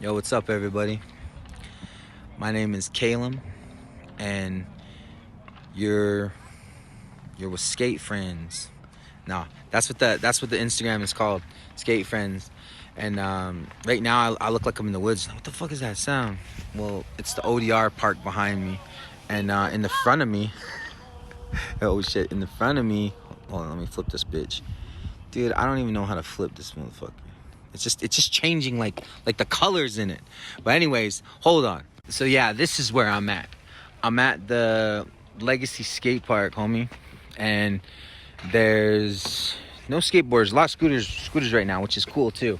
Yo, what's up, everybody? My name is Calum, and you're with Skate Friends. Nah, that's what the Instagram is called, Skate Friends. And right now, I look like I'm in the woods. What the fuck is that sound? Well, it's the ODR park behind me, and in the front of me. Oh shit! In the front of me. Hold on, let me flip this bitch, dude. I don't even know how to flip this motherfucker. It's just changing like the colors in it. But anyways, hold on. So yeah, this is where I'm at. I'm at the Legacy Skate Park, homie, and there's no skateboarders. A lot of scooters right now, which is cool too.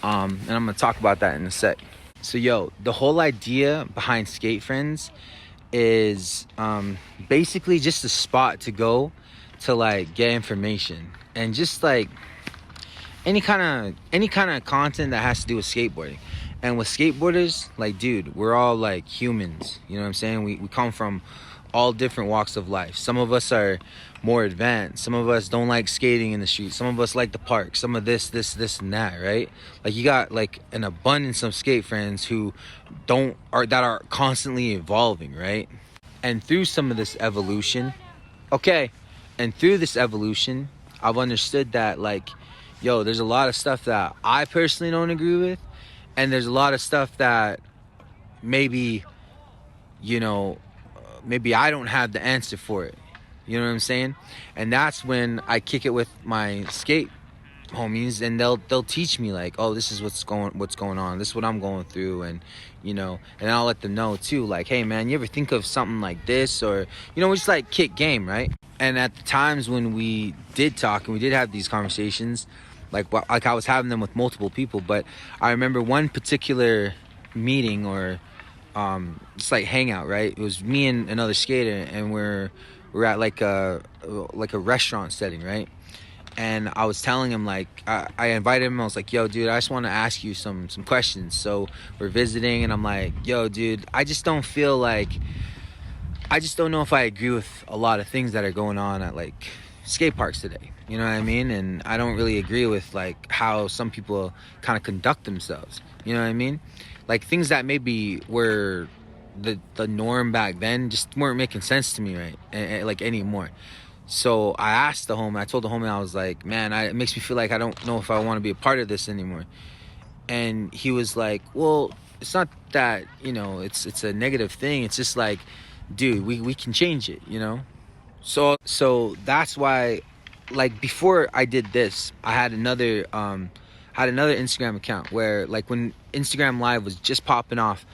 And I'm gonna talk about that in a sec. So yo, the whole idea behind Skate Friends is basically just a spot to go to like get information and just like any kind of content that has to do with skateboarding. And with skateboarders, like, dude, we're all like humans, you know what I'm saying? We come from all different walks of life. Some of us are more advanced, some of us don't like skating in the street, some of us like the park, some of this and that, right? Like, you got like an abundance of skate friends who are constantly evolving, right? And through some of this evolution, I've understood that, like, yo, there's a lot of stuff that I personally don't agree with, and there's a lot of stuff that maybe, you know, maybe I don't have the answer for it. You know what I'm saying? And that's when I kick it with my skate homies, and they'll teach me, like, oh, this is what's going on, this is what I'm going through. And and I'll let them know too, like, hey man, you ever think of something like this? Or we just like kick game, right? And at the times when we did talk and we did have these conversations, like I was having them with multiple people, but I remember one particular meeting, or just like hangout, right? It was me and another skater, and we're at like a restaurant setting, right? And I was telling him, like, I invited him. I was like, yo, dude, I just want to ask you some questions. So we're visiting, and I'm like, yo, dude, I just don't know if I agree with a lot of things that are going on at like skate parks today. You know what I mean? And I don't really agree with like how some people kind of conduct themselves. You know what I mean? Like, things that maybe were the norm back then just weren't making sense to me, right? Like, anymore. So I told the homie, I was like, man, it makes me feel like I don't know if I want to be a part of this anymore. And he was like, well, it's not that, it's a negative thing. It's just like, dude, we can change it, So that's why, like, before I did this, I had another Instagram account where, like, when Instagram Live was just popping off,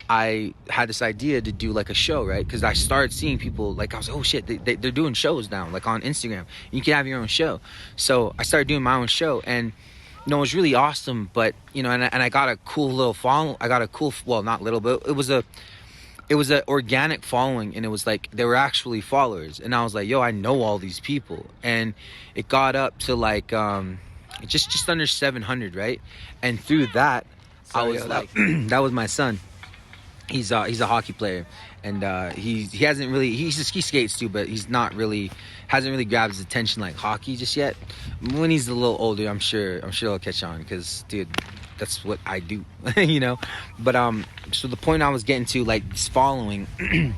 I had this idea to do like a show, right? Because I started seeing people, like, I was like, oh shit, they're doing shows now, like on Instagram. You can have your own show. So I started doing my own show, and it was really awesome. But and I got a cool little follow. I got a cool, well, not little, but it was a organic following, and it was like they were actually followers. And I was like, yo, I know all these people, and it got up to like just under 700, right? And through that, I was like, that was my son. He's a hockey player, and he skates too, but hasn't really grabbed his attention like hockey just yet. When he's a little older, I'm sure he'll catch on, because, dude, that's what I do. But so the point I was getting to, like, this following, I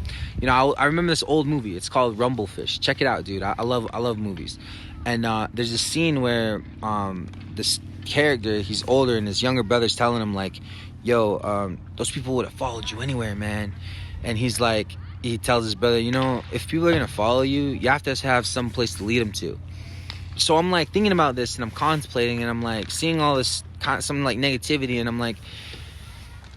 remember this old movie. It's called Rumblefish. Check it out, dude. I love movies. And there's a scene where this character, he's older, and his younger brother's telling him, like, yo, those people would have followed you anywhere, man. And he tells his brother, if people are gonna follow you, you have to have some place to lead them to. So I'm like thinking about this, and I'm contemplating, and I'm like seeing all this some like negativity, and I'm like,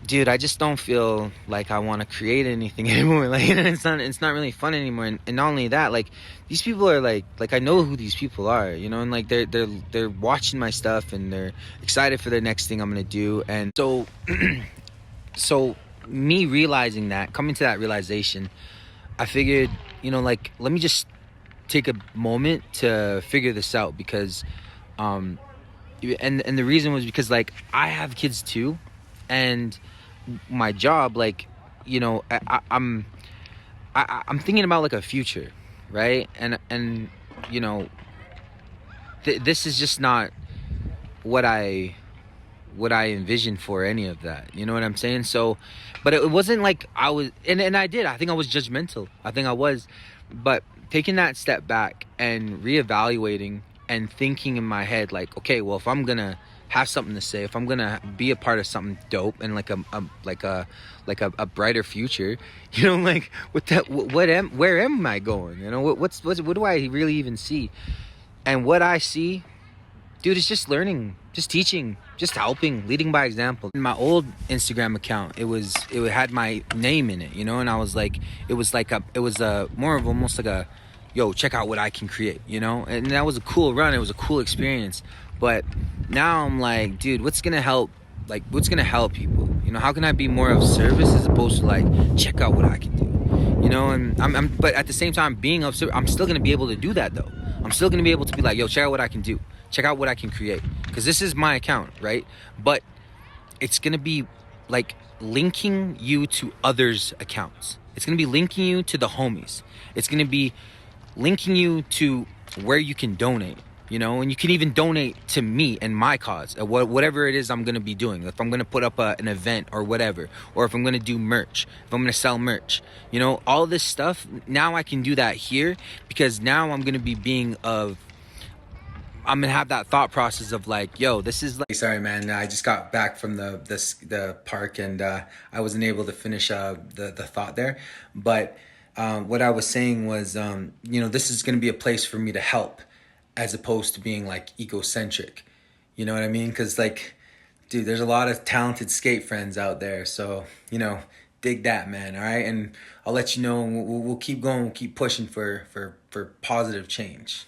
dude, I just don't feel like I want to create anything anymore. Like, it's not really fun anymore. And not only that, like, these people are like I know who these people are, and like they're watching my stuff, and they're excited for their next thing I'm gonna do. And so so me realizing that, coming to that realization, I figured, like, let me just take a moment to figure this out, because and the reason was because, like, I have kids too, and my job, like, I'm thinking about like a future, right? And this is just not what I what I envisioned for any of that. You know what I'm saying? So, but it wasn't like I was, and I think I was judgmental. I think I was, but taking that step back and reevaluating and thinking in my head, like, okay, well, if I'm gonna have something to say, if I'm gonna be a part of something dope and like a brighter future, you know, like where am I going? You know, what do I really even see? And what I see, dude, it's just learning, just teaching, just helping, leading by example. In my old Instagram account, it had my name in it, you know, and I was like, it was a more of almost like a, yo, check out what I can create, you know, and that was a cool run. It was a cool experience, but now I'm like, dude, what's gonna help? Like, what's gonna help people? You know, how can I be more of service as opposed to like, check out what I can do, you know? And but at the same time, being of service, I'm still gonna be able to do that though. I'm still gonna be able to be like, yo, check out what I can do. Check out what I can create. Because this is my account, right? But it's gonna be like linking you to others' accounts. It's gonna be linking you to the homies. It's gonna be linking you to where you can donate, you know, and you can even donate to me and my cause, whatever it is I'm gonna be doing. If I'm gonna put up an event or whatever, or if I'm gonna do merch, if I'm gonna sell merch, you know, all this stuff. Now I can do that here because now I'm gonna be I'm gonna have that thought process of like, yo, this is like. Sorry, man. I just got back from the park and I wasn't able to finish the thought there, but. What I was saying was, you know, this is going to be a place for me to help as opposed to being like egocentric. You know what I mean? Because like, dude, there's a lot of talented skate friends out there. So, you know, dig that, man. All right. And I'll let you know. We'll keep going. We'll keep pushing for positive change.